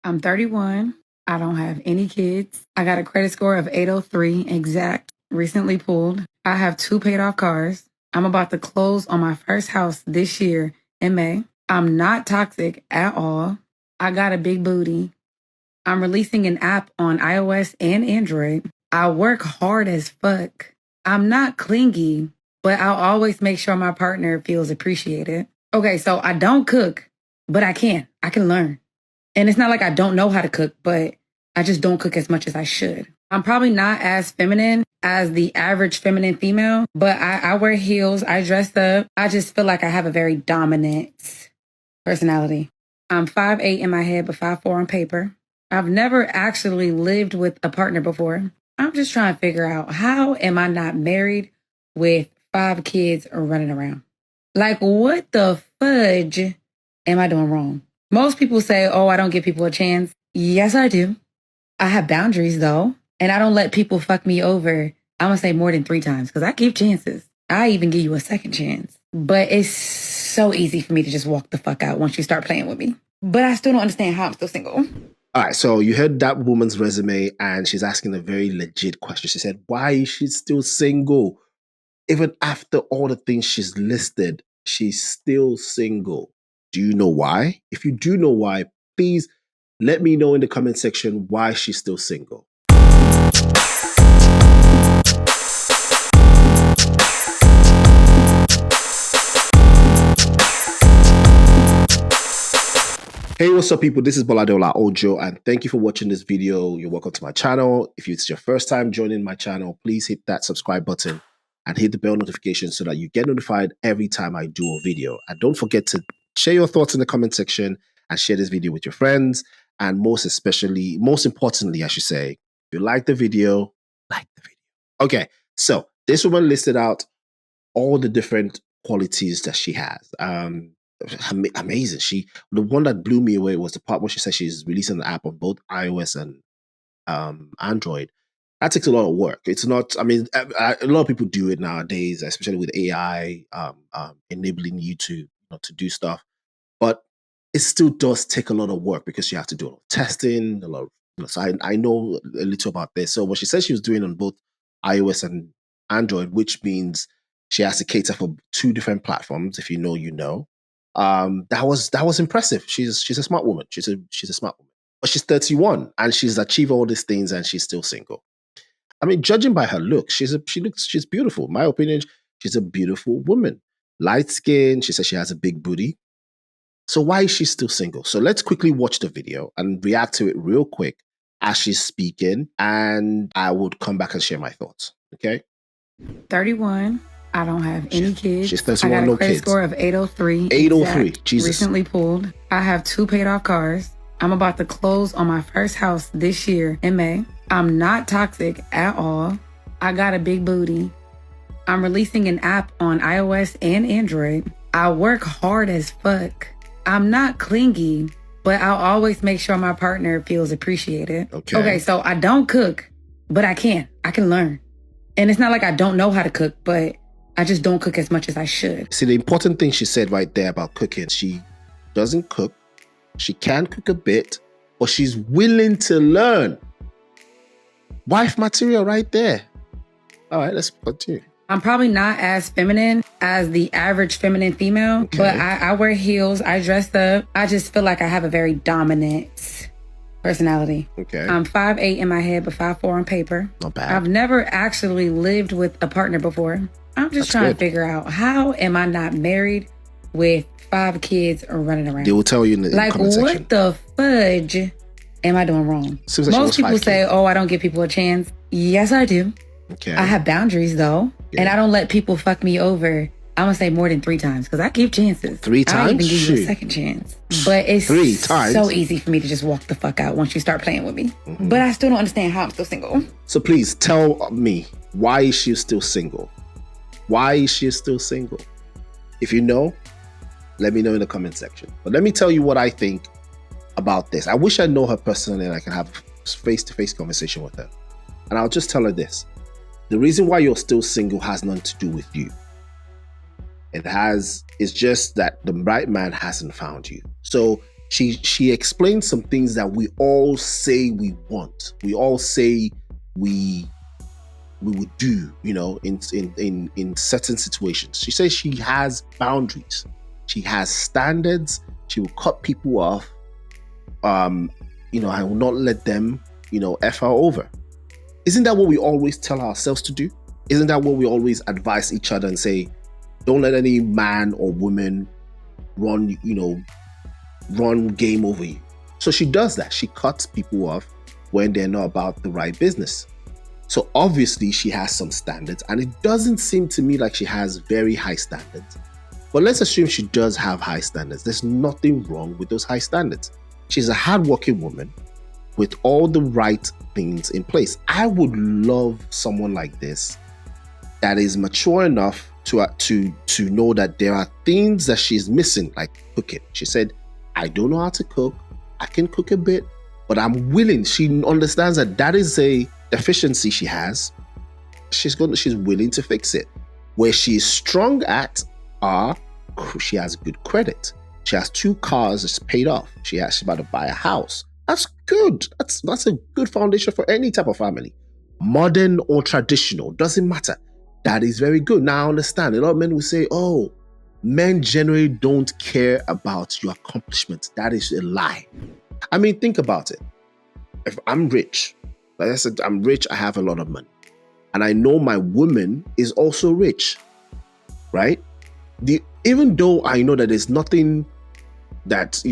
I'm 31. I don't have any kids. I got a credit score of 803 exact, recently pulled. I have 2 paid off cars. I'm about to close on my first house this year in May. I'm not toxic at all. I got a big booty. I'm releasing an app on iOS and Android. I work hard as fuck. I'm not clingy, but I'll always make sure my partner feels appreciated. Okay, so I don't cook, but I can. I can learn. And it's not like I don't know how to cook, but I just don't cook as much as I should. I'm probably not as feminine as the average feminine female, but I wear heels, I dress up. I just feel like I have a very dominant personality. I'm 5'8" in my head, but 5'4" on paper. I've never actually lived with a partner before. I'm just trying to figure out, how am I not married with 5 kids running around? Like, what the fudge am I doing wrong? Most people say, oh, I don't give people a chance. Yes, I do. I have boundaries, though. And I don't let people fuck me over, I'm going to say more than 3 times, because I give chances. I even give you a second chance. But it's so easy for me to just walk the fuck out once you start playing with me. But I still don't understand how I'm still single. All right, so you heard that woman's resume, and she's asking a very legit question. She said, why is she still single? Even after all the things she's listed, she's still single. Do you know why? If you do know why, please let me know in the comment section why she's still single. Hey, what's up, people? This is Boladeola Ojo, and thank you for watching this video. You're welcome to my channel. If it's your first time joining my channel, please hit that subscribe button and hit the bell notification so that you get notified every time I do a video. And don't forget to share your thoughts in the comment section and share this video with your friends. And most importantly, I should say, if you like the video, like the video. Okay, so this woman listed out all the different qualities that she has. Amazing. The one that blew me away was the part where she said she's releasing the app on both iOS and Android. That takes a lot of work. It's not, I mean, a lot of people do it nowadays, especially with AI enabling you to do stuff. But it still does take a lot of work because you have to do a lot of testing, a lot of, so I know a little about this. So what she said she was doing on both iOS and Android, which means she has to cater for 2 different platforms. If you know, you know. That was impressive. She's a smart woman. She's a smart woman. But she's 31 and she's achieved all these things and she's still single. I mean, judging by her look, she's beautiful. In my opinion, she's a beautiful woman. Light skin. She says she has a big booty. So why is she still single? So let's quickly watch the video and react to it real quick as she's speaking, and I would come back and share my thoughts. Okay. 31. I don't have any kids. She's 31, I got a no credit kids. score of 803. 803, exact, Jesus. Recently pulled. I have 2 paid off cars. I'm about to close on my first house this year in May. I'm not toxic at all. I got a big booty. I'm releasing an app on iOS and Android. I work hard as fuck. I'm not clingy, but I'll always make sure my partner feels appreciated. Okay, so I don't cook, but I can. I can learn. And it's not like I don't know how to cook, but I just don't cook as much as I should. See, the important thing she said right there about cooking, she doesn't cook. She can cook a bit, but she's willing to learn. Wife material right there. All right, let's continue. I'm probably not as feminine as the average feminine female, but I wear heels, I dress up. I just feel like I have a very dominant personality. Okay. I'm 5'8" in my head, but 5'4" on paper. Not bad. I've never actually lived with a partner before. I'm just trying to figure out, how am I not married with 5 kids running around? They will tell you in the comment section. Like, what the fudge am I doing wrong? Seems like most people say, oh, I don't give people a chance. Yes, I do. Okay. I have boundaries, though. Yeah. And I don't let people fuck me over, I'm going to say more than 3 times, because I give chances. 3 times? I even give you a second chance. But it's 3 times? So easy for me to just walk the fuck out once you start playing with me. But I still don't understand how I'm still single. So please tell me, why is she still single? Why is she still single? If you know, let me know in the comment section. But let me tell you what I think about this. I wish I know her personally and I can have a face-to-face conversation with her. And I'll just tell her this. The reason why you're still single has nothing to do with you. It's just that the right man hasn't found you. So she explained some things that we all say we want. We all say we would do, in certain situations. She says she has boundaries. She has standards. She will cut people off. I will not let them, F her over. Isn't that what we always tell ourselves to do? Isn't that what we always advise each other and say, don't let any man or woman run game over you? So she does that. She cuts people off when they're not about the right business. So obviously she has some standards, and it doesn't seem to me like she has very high standards. But let's assume she does have high standards. There's nothing wrong with those high standards. She's a hardworking woman with all the right things in place. I would love someone like this that is mature enough to know that there are things that she's missing, like cooking. She said, I don't know how to cook. I can cook a bit, but I'm willing. She understands that is a deficiency she has. She's willing to fix it. Where she's strong at she has good credit. She has 2 cars that's paid off. She's about to buy a house. That's good. That's a good foundation for any type of family. Modern or traditional, doesn't matter. That is very good. Now I understand. A lot of men will say, oh, men generally don't care about your accomplishments. That is a lie. I mean, think about it. If I'm rich, like I said, I'm rich, I have a lot of money. And I know my woman is also rich, right? Even though I know that there's nothing that,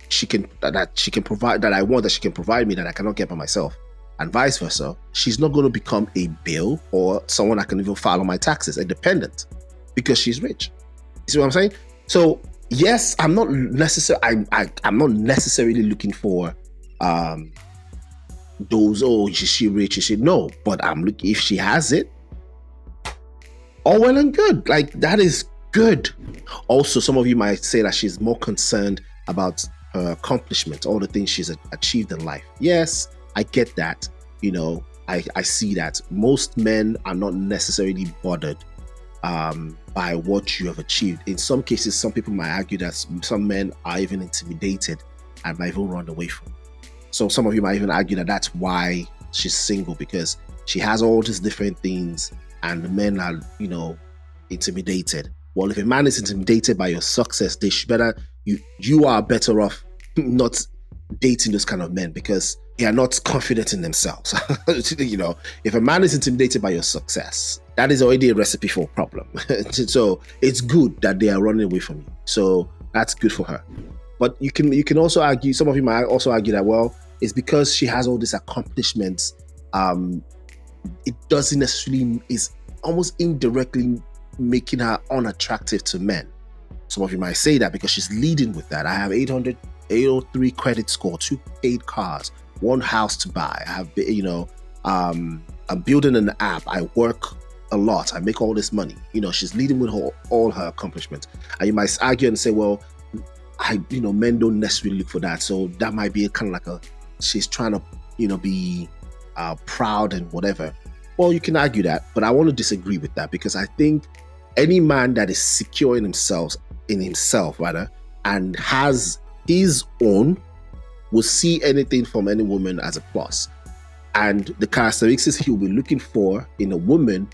she can provide, that I want, that she can provide me, that I cannot get by myself, and vice versa, she's not going to become a bill or someone I can even file on my taxes, a dependent, because she's rich. You see what I'm saying? So yes, I'm not necessarily looking for those, oh, is she rich? Is she? No, but I'm looking, if she has it, all well and good. Like, that is good. Also, some of you might say that she's more concerned about her accomplishments, all the things she's achieved in life. Yes, I get that. I see that. Most men are not necessarily bothered by what you have achieved. In some cases, some people might argue that some men are even intimidated and might even run away from. So some of you might even argue that that's why she's single, because she has all these different things and the men are, intimidated. Well, if a man is intimidated by your success, you are better off not dating those kind of men, because they are not confident in themselves. If a man is intimidated by your success, that is already a recipe for a problem. So it's good that they are running away from you. So that's good for her. But you can also argue, some of you might also argue that, well, it's because she has all these accomplishments. It doesn't necessarily, is almost indirectly making her unattractive to men. Some of you might say that because she's leading with that. I have 803 credit score, 2 paid cars, 1 house to buy. I have, I'm building an app. I work a lot. I make all this money. She's leading with all her accomplishments. And you might argue and say, well, men don't necessarily look for that. So that might be kind of like she's trying to, be proud and whatever. Well, you can argue that, but I want to disagree with that, because I think any man that is secure in himself, and has his own, will see anything from any woman as a plus. And the characteristics he will be looking for in a woman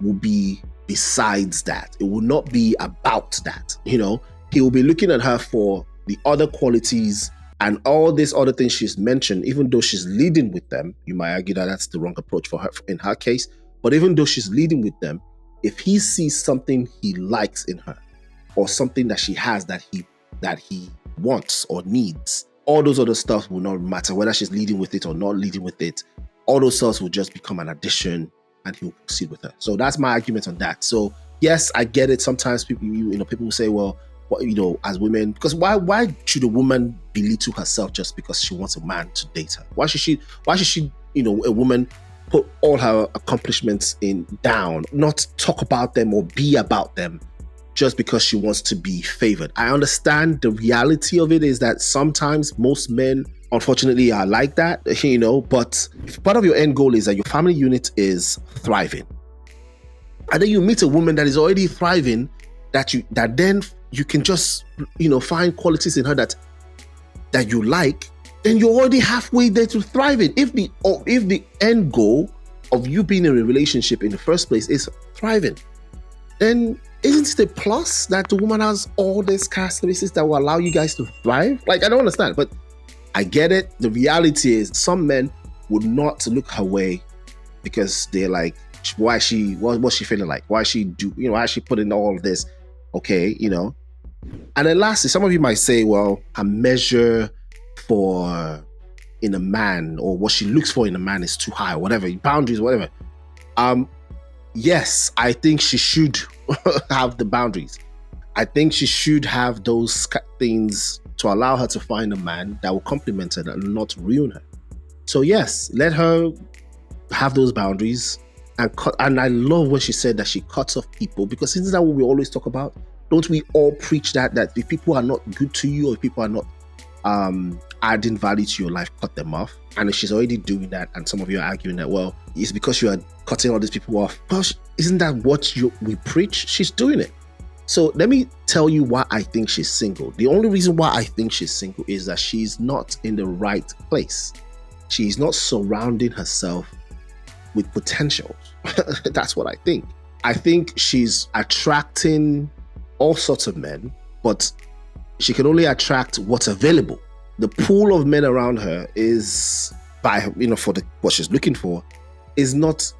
will be besides that. It will not be about that. He will be looking at her for the other qualities and all these other things she's mentioned. Even though she's leading with them, you might argue that that's the wrong approach for her in her case. But even though she's leading with them, if he sees something he likes in her, or something that she has that he wants or needs, all those other stuff will not matter, whether she's leading with it or not leading with it. All those stuff will just become an addition, and he'll proceed with her. So that's my argument on that. So yes, I get it. Sometimes people will say, well, as women, because why should a woman belittle herself just because she wants a man to date her? Why should she, a woman put all her accomplishments down, not talk about them or be about them just because she wants to be favored? I understand the reality of it is that sometimes most men, unfortunately, are like that, but if part of your end goal is that your family unit is thriving, and then you meet a woman that is already thriving, that then you can just, find qualities in her that that you like, then you're already halfway there to thriving. If the end goal of you being in a relationship in the first place is thriving, then isn't it a plus that the woman has all these characteristics that will allow you guys to thrive? Like, I don't understand, but I get it. The reality is some men would not look her way because they're like, what's she feeling like? Why is she putting all of this? Okay, And then lastly, some of you might say, well, a measure in a man, or what she looks for in a man, is too high, or whatever, boundaries, whatever. Yes, I think she should have the boundaries. I think she should have those things to allow her to find a man that will complement her and not ruin her. So yes, let her have those boundaries. And I love when she said that she cuts off people, because isn't that what we always talk about? Don't we all preach that if people are not good to you, or if people are not adding value to your life, cut them off? And if she's already doing that, and some of you are arguing that, well, it's because you are cutting all these people off. Well, isn't that what we preach? She's doing it. So let me tell you why I think she's single. The only reason why I think she's single is that she's not in the right place. She's not surrounding herself with potential. That's what I think. I think she's attracting all sorts of men, but she can only attract what's available. The pool of men around her is, for what she's looking for, is not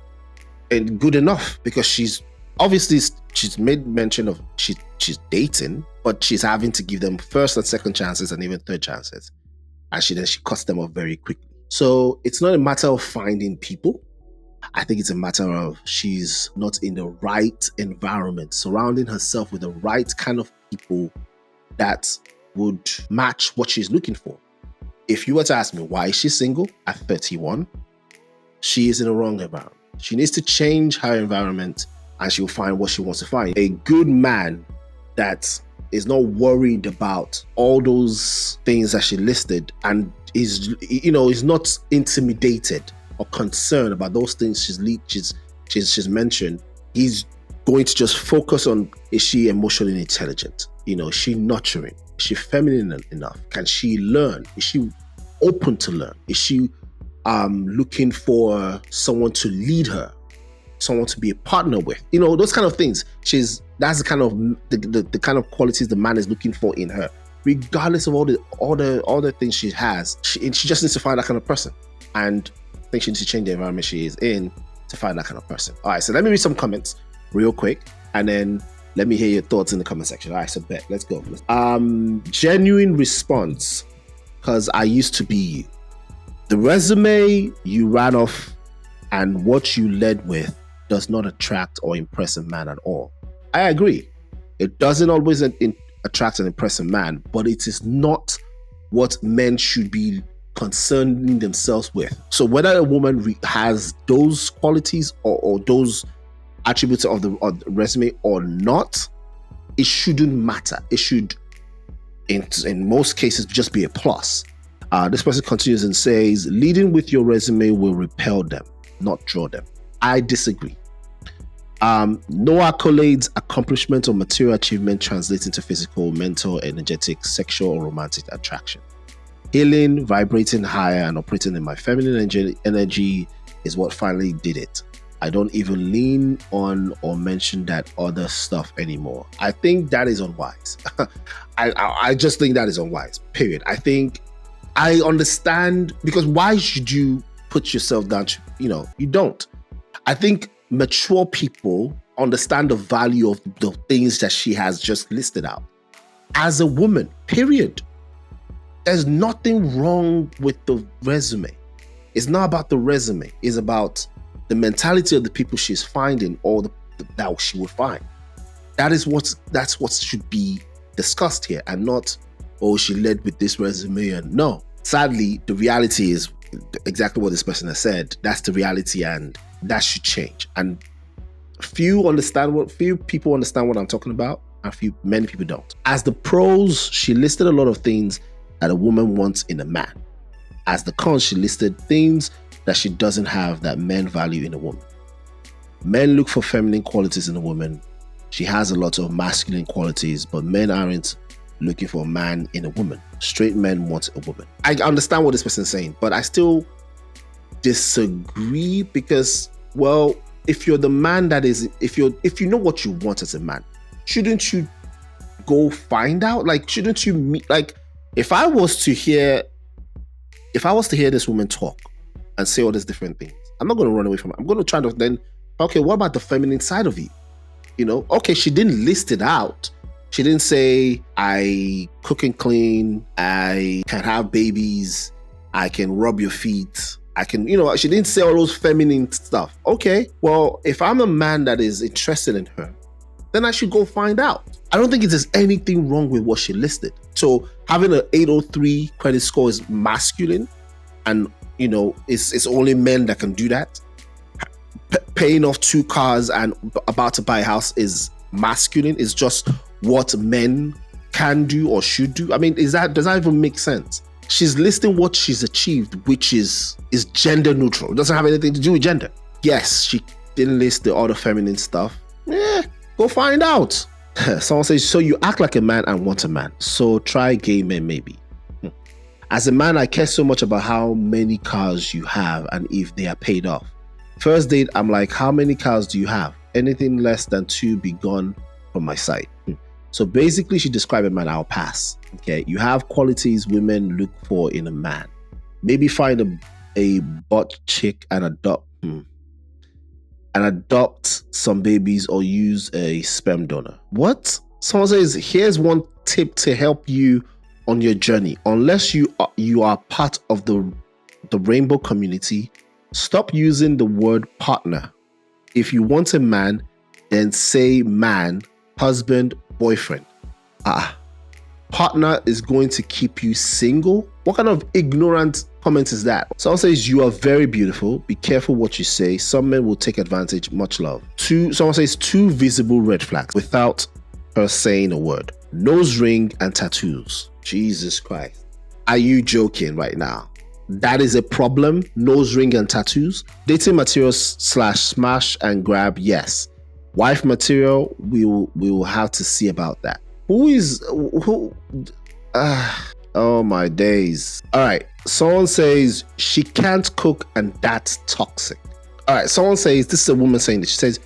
good enough, because she's made mention of she's dating, but she's having to give them first and second chances and even third chances, and she cuts them off very quickly. So it's not a matter of finding people. I think it's a matter of she's not in the right environment, surrounding herself with the right kind of people that would match what she's looking for. If you were to ask me why is she single at 31, she is in the wrong environment. She needs to change her environment, and she'll find what she wants to find. A good man that is not worried about all those things that she listed, and is not intimidated or concerned about those things she's mentioned. He's going to just focus on, is she emotionally intelligent? Is she nurturing? Is she feminine enough? Can she learn? Is she open to learn? Is she looking for someone to lead her, someone to be a partner with? Those kind of things. That's the kind of the kind of qualities the man is looking for in her, regardless of all the things she has. She just needs to find that kind of person, and I think she needs to change the environment she is in to find that kind of person. All right, so let me read some comments real quick, and then let me hear your thoughts in the comment section. All right, so let's go. Genuine response, because I used to be you. The resume you ran off and what you led with does not attract or impress a man at all. I agree. It doesn't always attract and impress a man, but it is not what men should be concerning themselves with. So whether a woman has those qualities or those attributes of the resume or not, it shouldn't matter. It should, in most cases, just be a plus. This person continues and says, leading with your resume will repel them, not draw them. I disagree. No accolades, accomplishment, or material achievement translates into physical, mental, energetic, sexual, or romantic attraction. Healing, vibrating higher, and operating in my feminine energy is what finally did it. I don't even lean on or mention that other stuff anymore. I think that is unwise. I just think that is unwise, period. I understand, because why should you put yourself down to, you don't. I think mature people understand the value of the things that she has just listed out. As a woman, period. There's nothing wrong with the resume. It's not about the resume. It's about the mentality of the people she's finding, or that she will find. That's what should be discussed here, and not, oh, she led with this resume. And no, sadly, the reality is exactly what this person has said. That's the reality, and that should change. And few people understand what I'm talking about, and many people don't. As the pros, she listed a lot of things that a woman wants in a man. As the cons, she listed things that she doesn't have that men value in a woman. Men look for feminine qualities in a woman. She has a lot of masculine qualities, but men aren't looking for a man in a woman. Straight men want a woman. I understand what this person's saying, but I still disagree because, well, if you're the man that is, if you know what you want as a man, shouldn't you go find out? Like, shouldn't you meet? Like, if I was to hear this woman talk and say all these different things, I'm not going to run away from it. I'm going to try to then, okay, what about the feminine side of you? You know, okay, she didn't list it out. She didn't say, I cook and clean, I can have babies, I can rub your feet, I can, you know, she didn't say all those feminine stuff. Okay, well, if I'm a man that is interested in her, then I should go find out. I don't think there's anything wrong with what she listed. So having an 803 credit score is masculine, and, you know, it's only men that can do that. Paying off 2 cars and about to buy a house is masculine. It's just what men can do or should do. I mean, does that even make sense? She's listing what she's achieved, which is gender neutral. It doesn't have anything to do with gender. Yes, she didn't list the other feminine stuff. Go find out. Someone says, so you act like a man and want a man, so try gay men maybe. As a man, I care so much about how many cars you have and if they are paid off. First date, I'm like, how many cars do you have? Anything less than 2 be gone from my sight. So basically, she described a man. I'll pass. Okay, you have qualities women look for in a man. Maybe find a butt chick and adopt some babies or use a sperm donor. What? Someone says, here's one tip to help you on your journey. Unless you are part of the rainbow community, stop using the word partner. If you want a man, then say man, husband, boyfriend. Partner is going to keep you single? What kind of ignorant comment is that? Someone says, you are very beautiful. Be careful what you say. Some men will take advantage. Much love. Someone says 2 visible red flags without her saying a word. Nose ring and tattoos. Jesus Christ. Are you joking right now? That is a problem. Nose ring and tattoos. Dating materials / smash and grab. Yes. Wife material. We will have to see about that. Who? Oh my days. All right. Someone says she can't cook and that's toxic. All right. Someone says, this is a woman saying this. She says,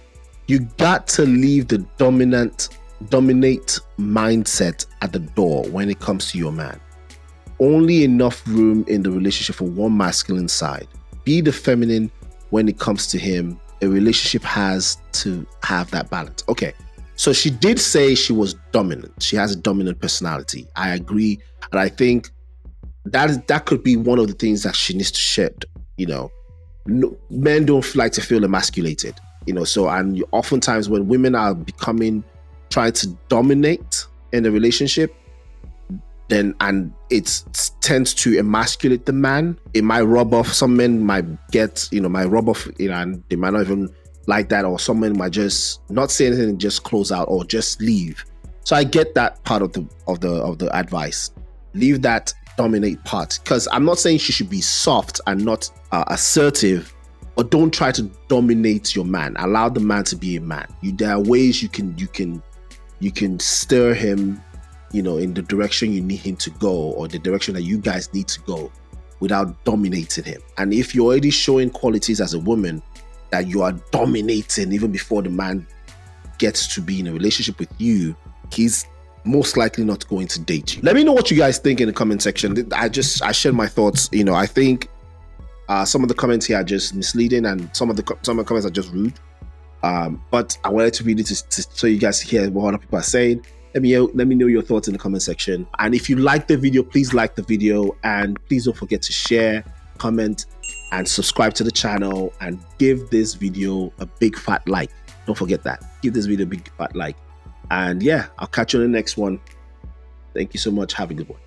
you got to leave the dominate mindset at the door when it comes to your man. Only enough room in the relationship for one masculine side. Be the feminine when it comes to him. A relationship has to have that balance. Okay, so she did say she was dominant. She has a dominant personality. I agree, and I think that could be one of the things that she needs to shed. You know, men don't like to feel emasculated. You know, so and oftentimes when women are trying to dominate in a relationship, and it tends to emasculate the man. It might rub off. Some men might might rub off, and they might not even like that, or some men might just not say anything and just close out or just leave. So I get that part of the advice. Leave that dominate part, because I'm not saying she should be soft and not assertive, but don't try to dominate your man. Allow the man to be a man. There are ways you can stir him, in the direction you need him to go, or the direction that you guys need to go, without dominating him. And if you're already showing qualities as a woman that you are dominating even before the man gets to be in a relationship with you, he's most likely not going to date you. Let me know what you guys think in the comment section. I shared my thoughts. I think some of the comments here are just misleading, and some of the comments are just rude. But I wanted to read it so you guys hear what other people are saying. Let me know your thoughts in the comment section. And if you like the video, please like the video, and please don't forget to share, comment, and subscribe to the channel, and give this video a big fat like. Don't forget that. Give this video a big fat like. And yeah, I'll catch you on the next one. Thank you so much. Have a good one.